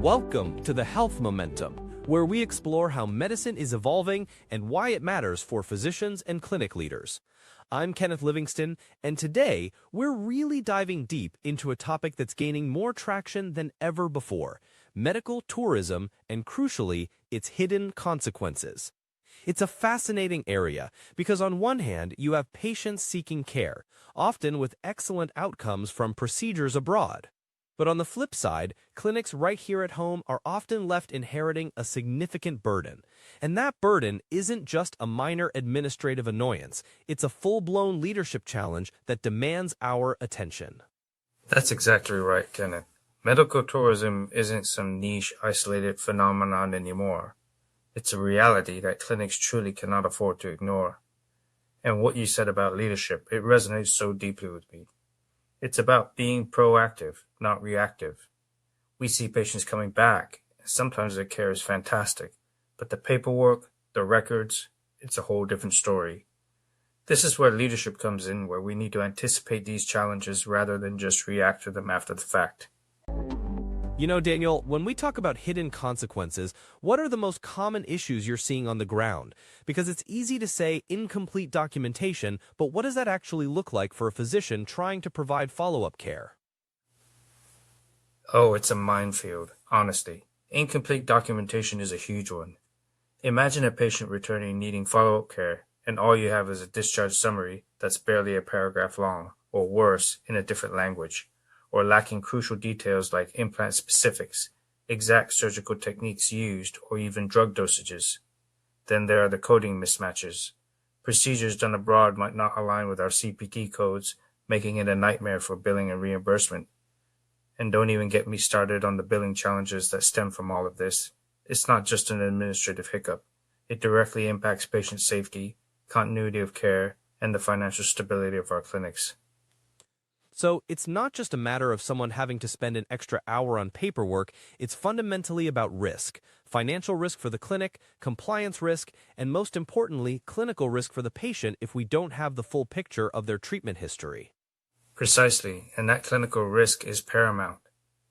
Welcome to the Health Momentum, where we explore how medicine is evolving and why it matters for physicians and clinic leaders. I'm Kenneth Livingston, and today we're really diving deep into a topic that's gaining more traction than ever before: medical tourism and, crucially, its hidden consequences. It's a fascinating area because on one hand, you have patients seeking care, often with excellent outcomes from procedures abroad. But on the flip side, clinics right here at home are often left inheriting a significant burden. And that burden isn't just a minor administrative annoyance, it's a full-blown leadership challenge that demands our attention. That's exactly right, Kenneth. Medical tourism isn't some niche, isolated phenomenon anymore. It's a reality that clinics truly cannot afford to ignore. And what you said about leadership, it resonates so deeply with me. It's about being proactive, not reactive. We see patients coming back, and sometimes their care is fantastic, but the paperwork, the records, it's a whole different story. This is where leadership comes in, where we need to anticipate these challenges rather than just react to them after the fact. You know, Daniel, when we talk about hidden consequences, what are the most common issues you're seeing on the ground? Because it's easy to say incomplete documentation, but what does that actually look like for a physician trying to provide follow-up care? Oh, it's a minefield, honestly. Incomplete documentation is a huge one. Imagine a patient returning needing follow-up care, and all you have is a discharge summary that's barely a paragraph long, or worse, in a different language, or lacking crucial details like implant specifics, exact surgical techniques used, or even drug dosages. Then there are the coding mismatches. Procedures done abroad might not align with our CPT codes, making it a nightmare for billing and reimbursement. And don't even get me started on the billing challenges that stem from all of this. It's not just an administrative hiccup. It directly impacts patient safety, continuity of care, and the financial stability of our clinics. So it's not just a matter of someone having to spend an extra hour on paperwork, it's fundamentally about risk. Financial risk for the clinic, compliance risk, and most importantly, clinical risk for the patient if we don't have the full picture of their treatment history. Precisely, and that clinical risk is paramount.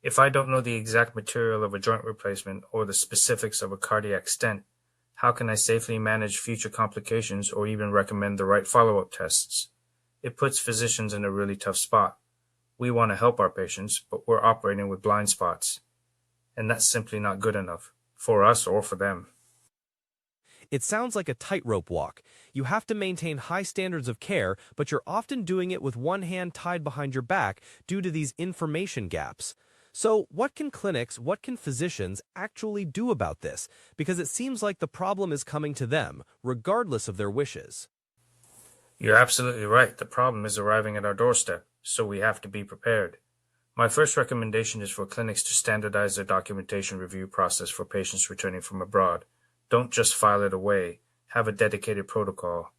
If I don't know the exact material of a joint replacement or the specifics of a cardiac stent, how can I safely manage future complications or even recommend the right follow-up tests? It puts physicians in a really tough spot. We want to help our patients, but we're operating with blind spots. And that's simply not good enough, for us or for them. It sounds like a tightrope walk. You have to maintain high standards of care, but you're often doing it with one hand tied behind your back due to these information gaps. So what can clinics, what can physicians actually do about this? Because it seems like the problem is coming to them, regardless of their wishes. You're absolutely right. The problem is arriving at our doorstep, so we have to be prepared. My first recommendation is for clinics to standardize their documentation review process for patients returning from abroad. Don't just file it away. Have a dedicated protocol.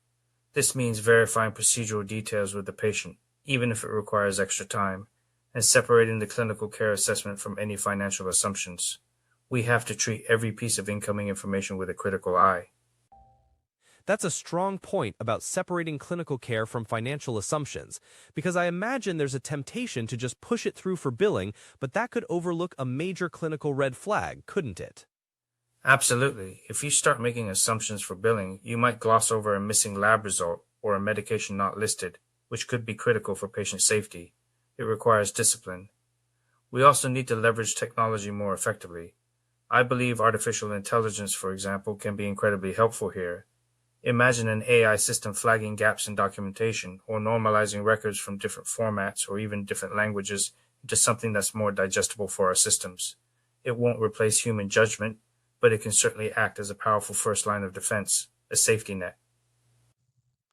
This means verifying procedural details with the patient, even if it requires extra time, and separating the clinical care assessment from any financial assumptions. We have to treat every piece of incoming information with a critical eye. That's a strong point about separating clinical care from financial assumptions, because I imagine there's a temptation to just push it through for billing, but that could overlook a major clinical red flag, couldn't it? Absolutely. If you start making assumptions for billing, you might gloss over a missing lab result or a medication not listed, which could be critical for patient safety. It requires discipline. We also need to leverage technology more effectively. I believe artificial intelligence, for example, can be incredibly helpful here. Imagine an AI system flagging gaps in documentation or normalizing records from different formats or even different languages into something that's more digestible for our systems. It won't replace human judgment, but it can certainly act as a powerful first line of defense, a safety net.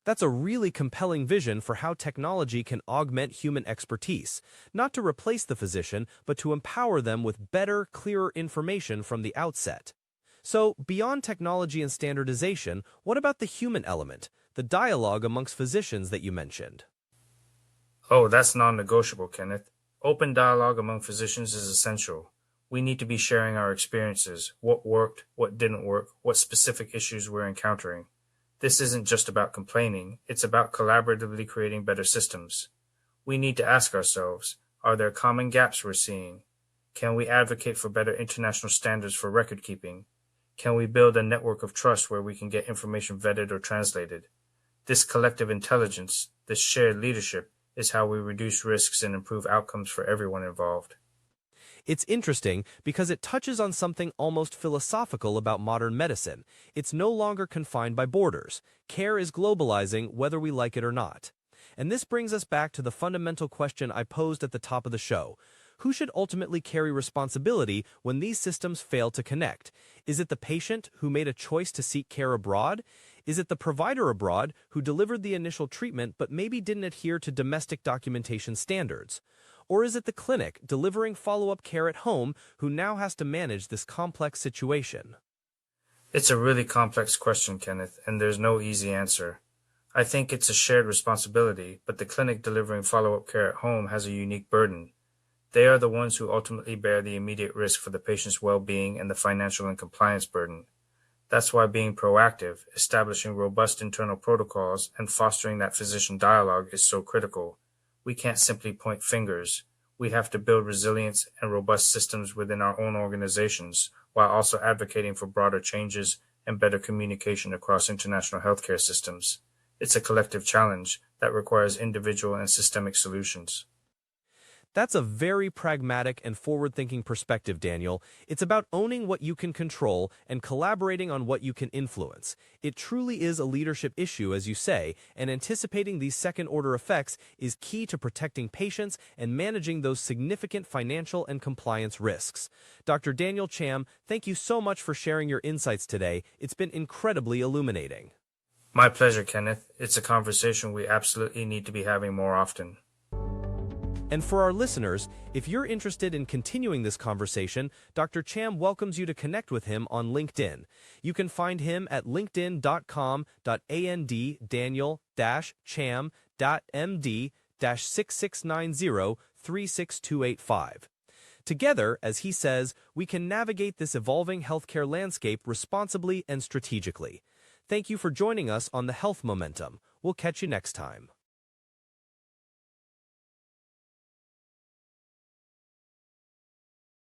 That's a really compelling vision for how technology can augment human expertise, not to replace the physician, but to empower them with better, clearer information from the outset. So, beyond technology and standardization, what about the human element, the dialogue amongst physicians that you mentioned? Oh, that's non-negotiable, Kenneth. Open dialogue among physicians is essential. We need to be sharing our experiences, what worked, what didn't work, what specific issues we're encountering. This isn't just about complaining, it's about collaboratively creating better systems. We need to ask ourselves, are there common gaps we're seeing? Can we advocate for better international standards for record keeping? Can we build a network of trust where we can get information vetted or translated? This collective intelligence, this shared leadership, is how we reduce risks and improve outcomes for everyone involved. It's interesting because it touches on something almost philosophical about modern medicine. It's no longer confined by borders. Care is globalizing whether we like it or not. And this brings us back to the fundamental question I posed at the top of the show. Who should ultimately carry responsibility when these systems fail to connect? Is it the patient who made a choice to seek care abroad? Is it the provider abroad who delivered the initial treatment but maybe didn't adhere to domestic documentation standards? Or is it the clinic delivering follow-up care at home who now has to manage this complex situation? It's a really complex question, Kenneth, and there's no easy answer. I think it's a shared responsibility, but the clinic delivering follow-up care at home has a unique burden. They are the ones who ultimately bear the immediate risk for the patient's well-being and the financial and compliance burden. That's why being proactive, establishing robust internal protocols, and fostering that physician dialogue is so critical. We can't simply point fingers. We have to build resilience and robust systems within our own organizations, while also advocating for broader changes and better communication across international healthcare systems. It's a collective challenge that requires individual and systemic solutions. That's a very pragmatic and forward-thinking perspective, Daniel. It's about owning what you can control and collaborating on what you can influence. It truly is a leadership issue, as you say, and anticipating these second-order effects is key to protecting patients and managing those significant financial and compliance risks. Dr. Daniel Cham, thank you so much for sharing your insights today. It's been incredibly illuminating. My pleasure, Kenneth. It's a conversation we absolutely need to be having more often. And for our listeners, if you're interested in continuing this conversation, Dr. Cham welcomes you to connect with him on LinkedIn. You can find him at linkedin.com.and-cham.md-6690-36285. Together, as he says, we can navigate this evolving healthcare landscape responsibly and strategically. Thank you for joining us on the Health Momentum. We'll catch you next time.